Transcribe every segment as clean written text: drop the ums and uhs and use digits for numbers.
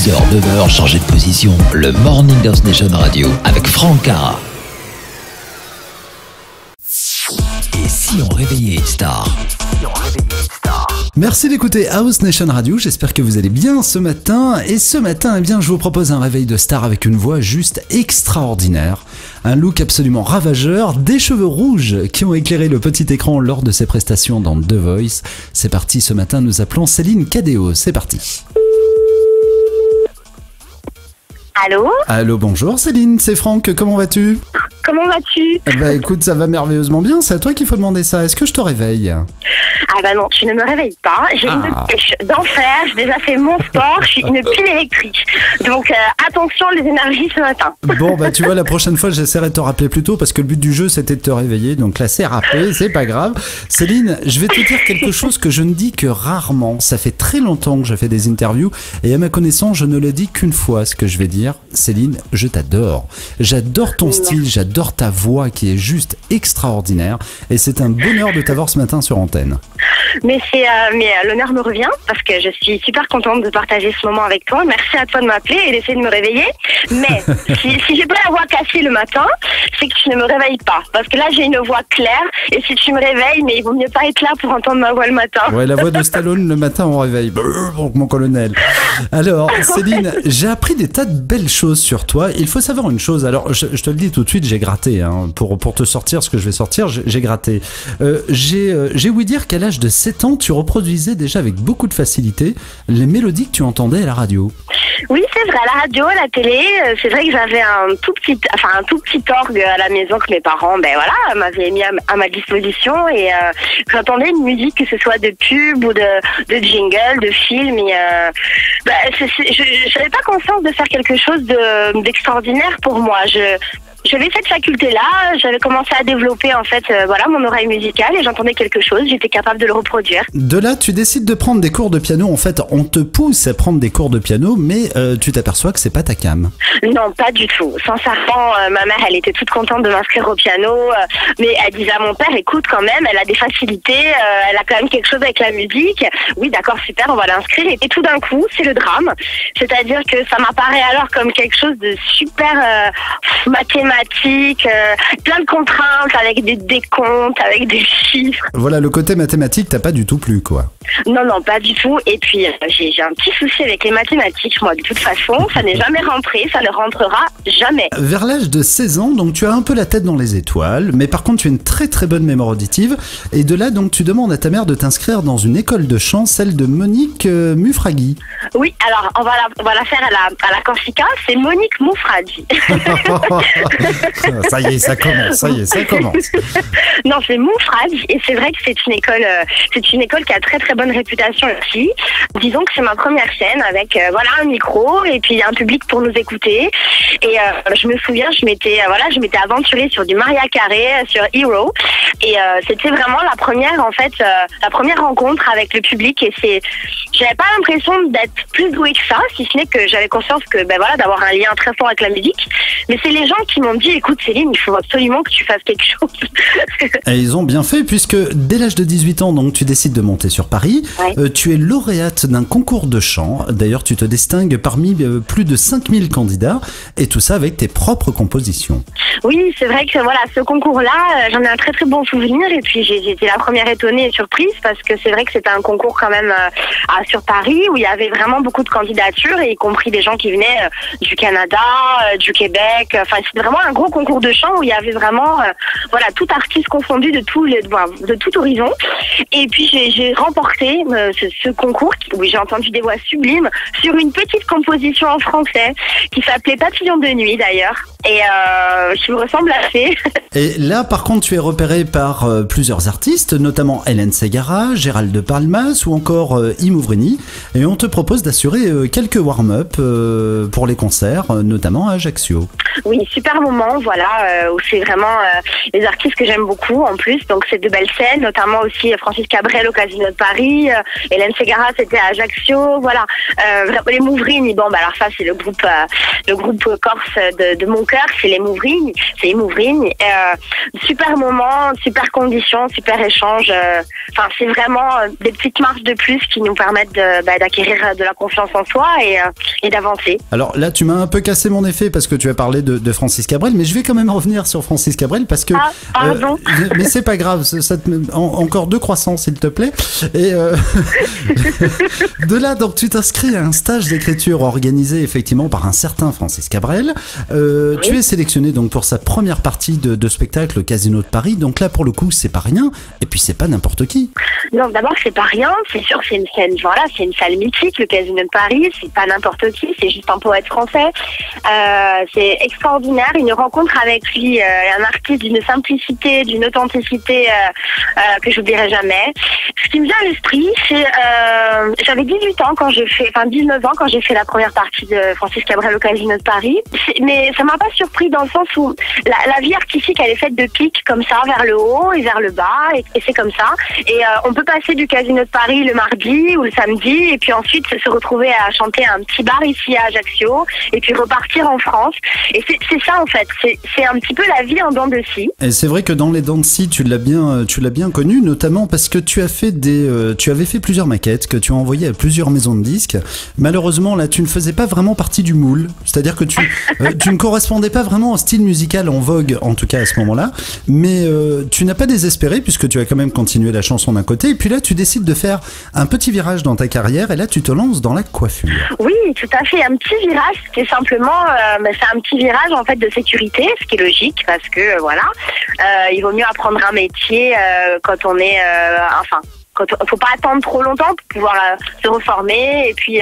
6h, 9h, changez de position. Le Morning Dance Nation Radio avec Franck Cara. Et si on réveillait une star? Merci d'écouter House Nation Radio, j'espère que vous allez bien ce matin. Et ce matin, eh bien, je vous propose un réveil de star avec une voix juste extraordinaire. Un look absolument ravageur, des cheveux rouges qui ont éclairé le petit écran lors de ses prestations dans The Voice. C'est parti, ce matin, nous appelons Céline Cadéo. C'est parti. Allô? Allô, bonjour Céline, c'est Franck, comment vas-tu? Comment vas-tu? Bah écoute, ça va merveilleusement bien, c'est à toi qu'il faut demander ça. Est-ce que je te réveille? Ah bah non, tu ne me réveilles pas. J'ai une pêche d'enfer, j'ai déjà fait mon sport, je suis une pile électrique. Donc attention les énergies ce matin. Bon bah tu vois, la prochaine fois j'essaierai de te rappeler plus tôt parce que le but du jeu c'était de te réveiller. Donc là c'est rappelé, c'est pas grave. Céline, je vais te dire quelque chose que je ne dis que rarement. Ça fait très longtemps que je fais des interviews et à ma connaissance je ne le dis qu'une fois ce que je vais dire. Céline, je t'adore. J'adore ton style, j'adore ta voix qui est juste extraordinaire et c'est un bonheur de t'avoir ce matin sur antenne. Mais l'honneur me revient parce que je suis super contente de partager ce moment avec toi. Merci à toi de m'appeler et d'essayer de me réveiller. Mais si j'ai pas la voix cassée le matin, c'est que tu ne me réveilles pas. Parce que là j'ai une voix claire et si tu me réveilles, mais il vaut mieux pas être là pour entendre ma voix le matin. Ouais, la voix de Stallone le matin on réveille. Brrr, mon colonel. Alors Céline, j'ai appris des tas de belles choses sur toi. Il faut savoir une chose. Alors je te le dis tout de suite, j'ai gratté hein, pour te sortir ce que je vais sortir. J'ai gratté. J'ai ouï dire qu'à l'âge de 7 ans, tu reproduisais déjà avec beaucoup de facilité les mélodies que tu entendais à la radio. Oui, c'est vrai, à la radio, à la télé, c'est vrai que j'avais un tout petit orgue à la maison que mes parents, m'avaient mis à ma disposition et j'entendais une musique, que ce soit de pub ou de jingle, de film et je n'avais pas conscience de faire quelque chose d'extraordinaire pour moi. J'avais cette faculté-là, j'avais commencé à développer en fait mon oreille musicale et j'entendais quelque chose, j'étais capable de le reproduire. De là, tu décides de prendre des cours de piano. En fait, on te pousse à prendre des cours de piano, mais tu t'aperçois que c'est pas ta came. Non, pas du tout. Sincèrement, ma mère, elle était toute contente de m'inscrire au piano, mais elle disait à mon père, écoute, quand même, elle a des facilités, elle a quand même quelque chose avec la musique. Oui, d'accord, super, on va l'inscrire. Et tout d'un coup, c'est le drame. C'est-à-dire que ça m'apparaît alors comme quelque chose de super mathématique, plein de contraintes avec des décomptes, avec des chiffres. Voilà, le côté mathématique, t'as pas du tout plu, quoi. Non, pas du tout. Et puis, j'ai un petit souci avec les mathématiques, moi, de toute façon. Ça n'est jamais rentré, ça ne rentrera jamais. Vers l'âge de 16 ans, donc tu as un peu la tête dans les étoiles, mais par contre, tu as une très très bonne mémoire auditive. Et de là, donc, tu demandes à ta mère de t'inscrire dans une école de chant, celle de Monique Mufraghi. Oui, alors, on va la faire à la Corsica, c'est Monique Mufraghi. Ça y est, ça commence. Non, c'est Mufraghi et c'est vrai que c'est une école qui a très très bonne réputation aussi. Disons que c'est ma première scène avec un micro et puis un public pour nous écouter. Et je me souviens, je m'étais aventurée sur du Maria Carey, sur Hero. Et c'était vraiment la première rencontre avec le public et j'avais pas l'impression d'être plus douée que ça, si ce n'est que j'avais conscience que d'avoir un lien très fort avec la musique. Mais c'est les gens qui m'ont dit, écoute Céline, il faut absolument que tu fasses quelque chose. Et ils ont bien fait puisque dès l'âge de 18 ans, donc tu décides de monter sur Paris. Ouais. Tu es lauréate d'un concours de chant. D'ailleurs, tu te distingues parmi plus de 5000 candidats et tout ça avec tes propres compositions. Oui, c'est vrai que ce concours-là, j'en ai un très très bon souvenir et puis j'ai été la première étonnée et surprise parce que c'est vrai que c'était un concours quand même sur Paris où il y avait vraiment beaucoup de candidatures et y compris des gens qui venaient du Canada, du Québec. Enfin, c'était vraiment un gros concours de chant où il y avait vraiment tout artiste confondu de tout horizon. Et puis j'ai remporté ce concours où j'ai entendu des voix sublimes sur une petite composition en français qui s'appelait Papillon de nuit d'ailleurs. Et je me ressemble assez. Et là, par contre, tu es repéré par plusieurs artistes, notamment Hélène Ségara, Gérald de Palmas ou encore Imouvrini. Et on te propose d'assurer quelques warm-up pour les concerts, notamment à Ajaccio. Oui, super moments, voilà, où c'est vraiment des artistes que j'aime beaucoup en plus. Donc c'est de belles scènes, notamment aussi Francis Cabrel au Casino de Paris, Hélène Ségara c'était à Ajaccio, voilà. Les Mouvrini, bon bah alors ça c'est le groupe corse de mon cœur, c'est les Mouvrini, super moment, super conditions, super échange. Enfin c'est vraiment des petites marches de plus qui nous permettent d'acquérir de la confiance en soi et d'avancer. Alors là tu m'as un peu cassé mon effet parce que tu as parlé de Francis Cabrel, mais je vais quand même revenir sur Francis Cabrel parce que pardon. Mais c'est pas grave, encore 2 croissants s'il te plaît. Et de là donc tu t'inscris à un stage d'écriture organisé effectivement par un certain Francis Cabrel. Oui. Tu es sélectionné donc pour sa première partie de spectacle au Casino de Paris. Donc là pour le coup c'est pas rien et puis c'est pas n'importe qui. Non, d'abord c'est pas rien, c'est sûr c'est une scène, voilà, c'est une salle mythique, le Casino de Paris, c'est pas n'importe qui, c'est juste un poète français. C'est extraordinaire, une rencontre avec lui, un artiste d'une simplicité, d'une authenticité que j'oublierai jamais. Ce qui me vient à l'esprit, c'est j'avais 19 ans quand j'ai fait la première partie de Francis Cabrel au Casino de Paris. Mais ça m'a pas surpris dans le sens où la vie artistique elle est faite de pics comme ça vers le haut et vers le bas et c'est comme ça. Et on peut passer du Casino de Paris le mardi ou le samedi et puis ensuite se retrouver à chanter à un petit bar ici à Ajaccio et puis repartir en France. Et c'est ça en fait, c'est un petit peu la vie en dents de scie. Et c'est vrai que dans les dents de scie, tu l'as bien connu, notamment parce que tu avais fait plusieurs maquettes que tu as envoyées à plusieurs maisons de disques. Malheureusement, là, tu ne faisais pas vraiment partie du moule. C'est-à-dire que tu ne correspondais pas vraiment au style musical en vogue, en tout cas à ce moment-là. Mais tu n'as pas désespéré puisque tu as quand même continué la chanson d'un côté. Et puis là, tu décides de faire un petit virage dans ta carrière et là, tu te lances dans la coiffure. Oui, tout à fait. Un petit virage, c'est simplement, c'est un petit virage en fait de sécurité, ce qui est logique parce que voilà, il vaut mieux apprendre un métier quand on est, faut pas attendre trop longtemps pour pouvoir se reformer et puis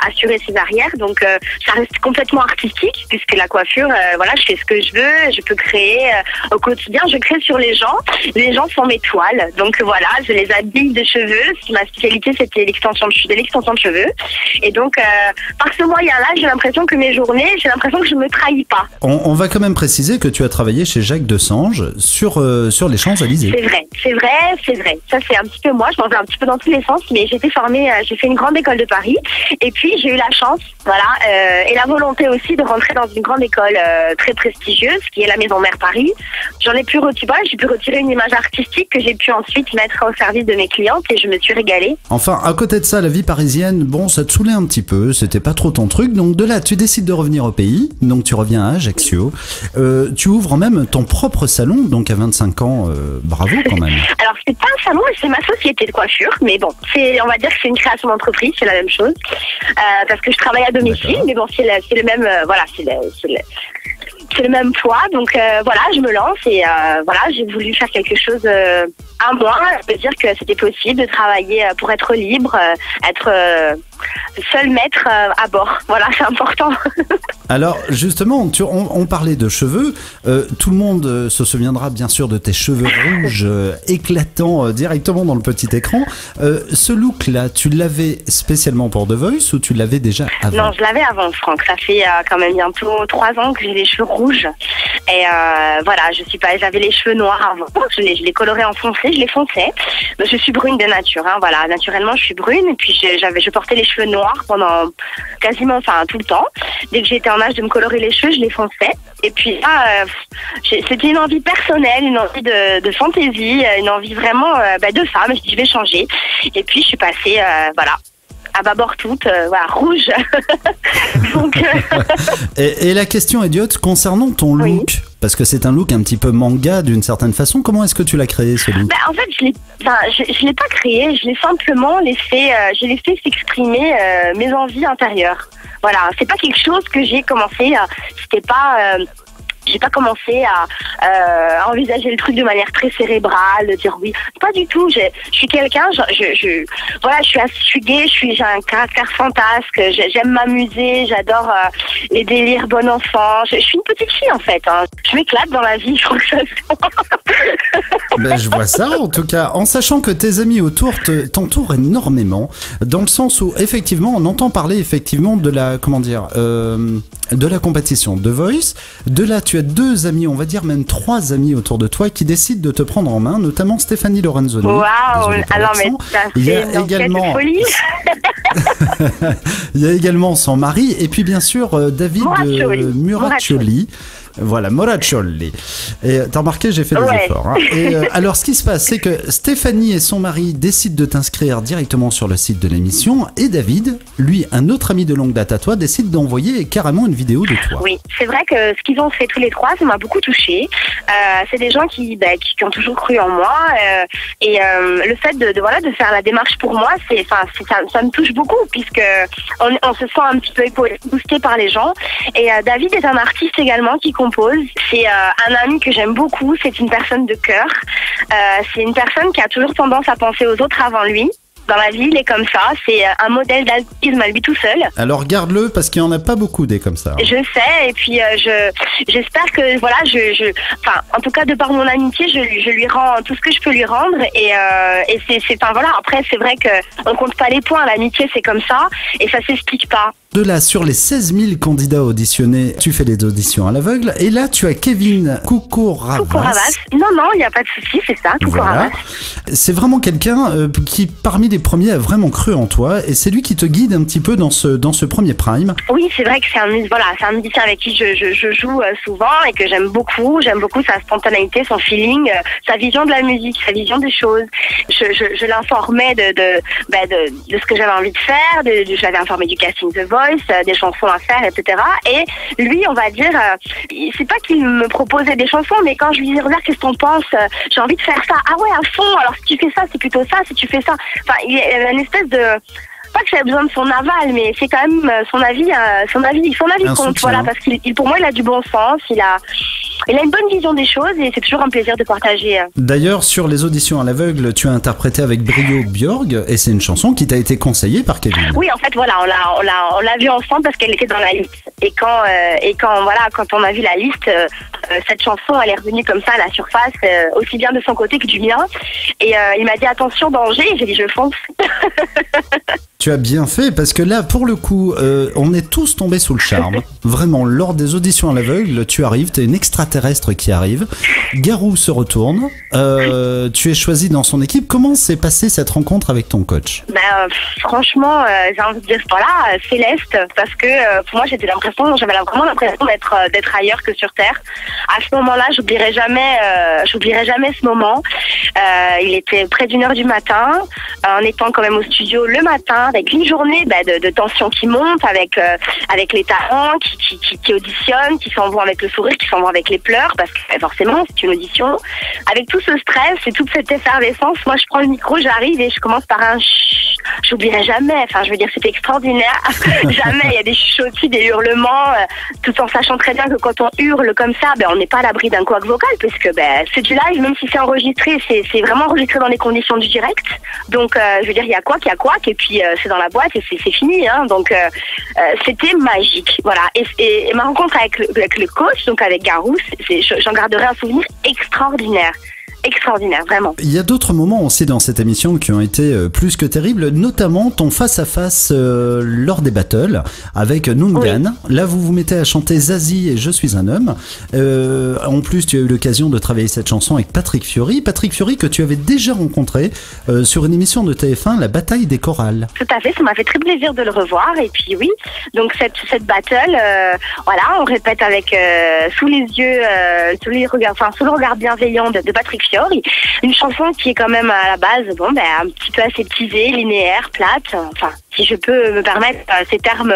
assurer ses arrières. Donc ça reste complètement artistique puisque la coiffure, voilà, je fais ce que je veux, je peux créer au quotidien, je crée sur les gens. Les gens sont mes toiles. Donc voilà, je les habille de cheveux. Ma spécialité c'était l'extension de cheveux. Et donc par ce moyen-là, j'ai l'impression que mes journées, que je me trahis pas. On va quand même préciser que tu as travaillé chez Jacques Desange sur les Champs-Élysées. C'est vrai. Ça c'est un petit peu moi. Je un petit peu dans tous les sens, mais j'ai été formée, j'ai fait une grande école de Paris et puis j'ai eu la chance, voilà, et la volonté aussi de rentrer dans une grande école très prestigieuse qui est la Maison Mère Paris. J'ai pu retirer une image artistique que j'ai pu ensuite mettre au service de mes clientes et je me suis régalée. Enfin, à côté de ça, la vie parisienne, bon, ça te saoulait un petit peu, c'était pas trop ton truc, donc de là, tu décides de revenir au pays, donc tu reviens à Ajaccio, tu ouvres même ton propre salon, donc à 25 ans, bravo quand même. Alors, c'est pas un salon, mais c'est ma société de coiffure, mais bon, on va dire que c'est une création d'entreprise, c'est la même chose, parce que je travaille à domicile. D'accord. Mais bon, c'est le même, voilà, c'est le même poids, donc voilà, je me lance et voilà, j'ai voulu faire quelque chose à moi, je peux dire que c'était possible de travailler pour être libre, être seul maître à bord, voilà, c'est important. Alors justement, on parlait de cheveux, tout le monde se souviendra bien sûr de tes cheveux rouges éclatants directement dans le petit écran. Ce look-là, tu l'avais spécialement pour The Voice ou tu l'avais déjà avant? Non, je l'avais avant, Franck, ça fait quand même bientôt 3 ans que j'ai les cheveux rouges et voilà, j'avais les cheveux noirs avant, je les colorais en foncé, je les fonçais. Donc, je suis brune de nature, hein, voilà, naturellement je suis brune et puis je portais les cheveux noirs pendant quasiment, tout le temps. Dès que j'étais en âge de me colorer les cheveux, je les fonçais. Et puis là, c'était une envie personnelle, une envie de fantaisie, une envie vraiment de femme. Je dis je vais changer. Et puis je suis passée, voilà, à bâbord toute, voilà, rouge. Donc, et la question idiote concernant ton look, oui. Parce que c'est un look un petit peu manga d'une certaine façon. Comment est-ce que tu l'as créé ce look? En fait, je l'ai pas créé. Je l'ai simplement j'ai laissé s'exprimer mes envies intérieures. Voilà, c'est pas quelque chose que j'ai commencé. C'était pas. J'ai pas commencé à envisager le truc de manière très cérébrale, de dire oui. Pas du tout. Je suis quelqu'un, voilà, je suis gay, j'ai un caractère fantasque, j'aime m'amuser, j'adore les délires bon enfant. Je suis une petite fille en fait. Hein. Je m'éclate dans la vie, je trouve ça. Je vois ça en tout cas, en sachant que tes amis autour t'entourent énormément, dans le sens où effectivement on entend parler effectivement de la, comment dire, de la compétition The Voice. De là, tu as 2 amis, on va dire même 3 amis autour de toi qui décident de te prendre en main, notamment Stéphanie Lorenzoni. Waouh! Alors, mais ça il y fait a une également enquête de folie. il y a également son mari et puis bien sûr David Muraccioli. Voilà, Moraccioli. Et t'as remarqué, j'ai fait des efforts. Hein. Et alors, ce qui se passe, c'est que Stéphanie et son mari décident de t'inscrire directement sur le site de l'émission, et David, lui, un autre ami de longue date à toi, décide d'envoyer carrément une vidéo de toi. Oui, c'est vrai que ce qu'ils ont fait tous les 3, ça m'a beaucoup touchée. C'est des gens qui ont toujours cru en moi, et le fait de faire la démarche pour moi, ça me touche beaucoup, puisque on se sent un petit peu boosté par les gens. Et David est un artiste également qui compose. C'est un ami que j'aime beaucoup. C'est une personne de cœur. C'est une personne qui a toujours tendance à penser aux autres avant lui. Dans la vie, il est comme ça. C'est un modèle d'altruisme à lui tout seul. Alors garde-le parce qu'il n'y en a pas beaucoup des comme ça. Je sais, et puis j'espère que voilà, en tout cas de par mon amitié, je lui rends tout ce que je peux lui rendre, et voilà. Après, c'est vrai que on compte pas les points. L'amitié, c'est comme ça, et ça s'explique pas. De là, sur les 16 000 candidats auditionnés, tu fais des auditions à l'aveugle. Et là, tu as Kevin Koukourabas. Non, il n'y a pas de souci, c'est ça, Koukourabas. Voilà. C'est vraiment quelqu'un qui, parmi les premiers, a vraiment cru en toi. Et c'est lui qui te guide un petit peu dans ce premier prime. Oui, c'est vrai que c'est un musicien avec qui je joue souvent et que j'aime beaucoup. J'aime beaucoup sa spontanéité, son feeling, sa vision de la musique, sa vision des choses. Je l'informais de ce que j'avais envie de faire. Je l'avais informé du casting The Voice, des chansons à faire, etc. Et lui, on va dire, c'est pas qu'il me proposait des chansons, mais quand je lui disais, regarde, qu'est-ce que t'en penses, j'ai envie de faire ça. Ah ouais, à fond, alors si tu fais ça, c'est plutôt ça, si tu fais ça. Enfin, il y a une espèce de... Pas que j'avais besoin de son aval, mais c'est quand même son avis compte, voilà, parce qu'il, pour moi, il a du bon sens, il a une bonne vision des choses, et c'est toujours un plaisir de partager. D'ailleurs, sur les auditions à l'aveugle, tu as interprété avec brio Björg, et c'est une chanson qui t'a été conseillée par Kevin. Oui, en fait, voilà, on l'a vue ensemble parce qu'elle était dans la liste. Et quand on a vu la liste, cette chanson, elle est revenue comme ça à la surface, aussi bien de son côté que du mien. Et il m'a dit, attention, danger, et j'ai dit, je fonce. Tu as bien fait, parce que là, pour le coup, on est tous tombés sous le charme. Vraiment, lors des auditions à l'aveugle, tu arrives, t'es une extraterrestre qui arrive. Garou se retourne. Tu es choisi dans son équipe. Comment s'est passée cette rencontre avec ton coach? Franchement, j'ai envie de dire, voilà, Céleste, parce que pour moi, j'avais vraiment l'impression d'être ailleurs que sur Terre. À ce moment-là, j'oublierai jamais ce moment. Il était près d'1h du matin, en étant quand même au studio le matin, avec une journée de tension qui monte, avec les talents qui auditionnent, qui s'en vont avec le sourire, qui s'en vont avec les pleurs, parce que forcément c'est une audition. Avec tout ce stress et toute cette effervescence, moi je prends le micro, j'arrive et je commence par un chut. J'oublierai jamais, enfin je veux dire, c'était extraordinaire. Jamais, il y a des chuchotis, des hurlements, tout en sachant très bien que quand on hurle comme ça, on n'est pas à l'abri d'un couac vocal, puisque c'est du live, même si c'est enregistré, c'est vraiment enregistré dans les conditions du direct. Donc je veux dire, il y a couac, et puis c'est dans la boîte et c'est fini, hein. Donc c'était magique, voilà. Et ma rencontre avec le coach, donc avec Garou, j'en garderai un souvenir extraordinaire. Extraordinaire, vraiment. Il y a d'autres moments aussi dans cette émission qui ont été plus que terribles, notamment ton face-à-face lors des battles avec Nungan. Oui. Là, vous vous mettez à chanter Zazie et Je suis un homme. En plus, tu as eu l'occasion de travailler cette chanson avec Patrick Fiori. Patrick Fiori que tu avais déjà rencontré sur une émission de TF1, La Bataille des Chorales. Tout à fait, ça m'a fait très plaisir de le revoir. Et puis oui, donc cette battle, voilà, on répète avec sous les yeux, sous le regard bienveillant de Patrick Fiori. Une chanson qui est quand même à la base, un petit peu aseptisée, linéaire, plate, enfin, si je peux me permettre ces termes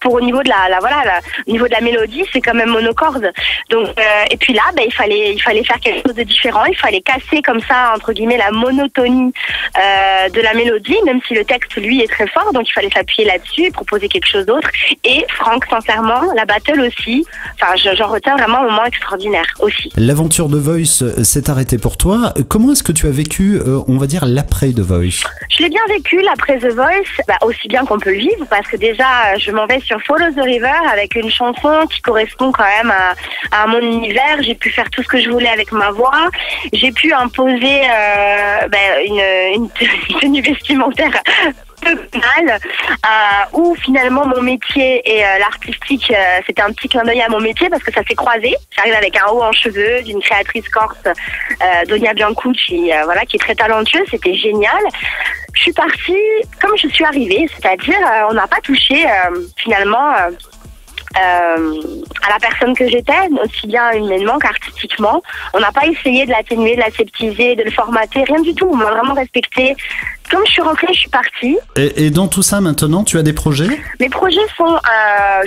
pour au niveau de au niveau de la mélodie, c'est quand même monocorde. Donc et puis là, il fallait faire quelque chose de différent, il fallait casser comme ça entre guillemets la monotonie de la mélodie, même si le texte lui est très fort, donc il fallait s'appuyer là-dessus et proposer quelque chose d'autre. Et Franck, sincèrement, la battle aussi, enfin j'en retiens vraiment un moment extraordinaire aussi. L'aventure de Voice s'est arrêtée pour toi. Comment est-ce que tu as vécu, on va dire, l'après The Voice? Je l'ai bien vécu, l'après The Voice, aussi bien qu'on peut le vivre, parce que déjà, je m'en vais sur Follow the River avec une chanson qui correspond quand même à mon univers. J'ai pu faire tout ce que je voulais avec ma voix. J'ai pu imposer une tenue vestimentaire peu mal, où finalement mon métier et l'artistique, c'était un petit clin d'œil à mon métier parce que ça s'est croisé. J'arrive avec un haut en cheveux d'une créatrice corse, Donia Biancucci, qui est très talentueuse, c'était génial. Je suis partie comme je suis arrivée, c'est-à-dire on n'a pas touché finalement à la personne que j'étais, aussi bien humainement qu'artistiquement. On n'a pas essayé de l'atténuer, de l'aseptiser, de le formater, rien du tout. On m'a vraiment respecté. Comme je suis rentrée, je suis partie. Et dans tout ça, maintenant, tu as des projets ? Mes projets sont...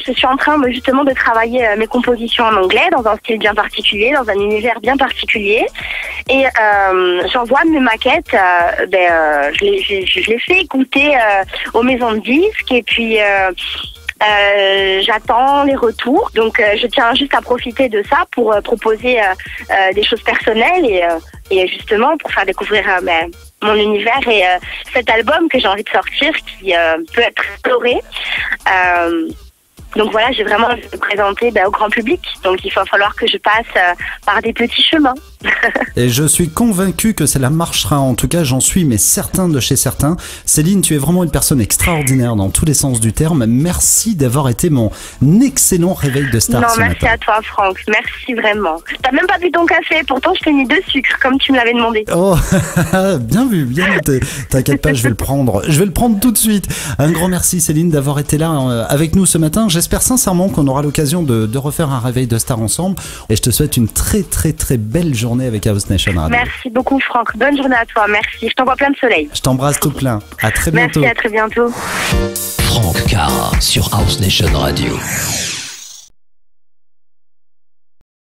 je suis en train justement de travailler mes compositions en anglais, dans un style bien particulier, dans un univers bien particulier. Et j'envoie mes maquettes, je les fais écouter aux maisons de disques. Et puis... j'attends les retours, donc je tiens juste à profiter de ça pour proposer des choses personnelles et justement pour faire découvrir mon univers et cet album que j'ai envie de sortir qui peut être exploré. Donc voilà, j'ai vraiment envie de me présenter au grand public. Donc il va falloir que je passe par des petits chemins. Et je suis convaincu que cela marchera. En tout cas, j'en suis mais certain de chez certains. Céline, tu es vraiment une personne extraordinaire dans tous les sens du terme. Merci d'avoir été mon excellent réveil de star ce matin. Merci à toi, Franck. Merci vraiment. T'as même pas bu ton café. Pourtant, je t'ai mis 2 sucres comme tu me l'avais demandé. Oh, bien vu, bien noté. T'inquiète pas, je vais le prendre. Je vais le prendre tout de suite. Un grand merci, Céline, d'avoir été là avec nous ce matin. J'espère sincèrement qu'on aura l'occasion de refaire un réveil de star ensemble. Et je te souhaite une très, très, très belle journée avec House Nation Radio. Merci beaucoup, Franck. Bonne journée à toi. Merci. Je t'envoie plein de soleil. Je t'embrasse tout plein. À très bientôt. Merci, à très bientôt. Franck Cara sur House Nation Radio.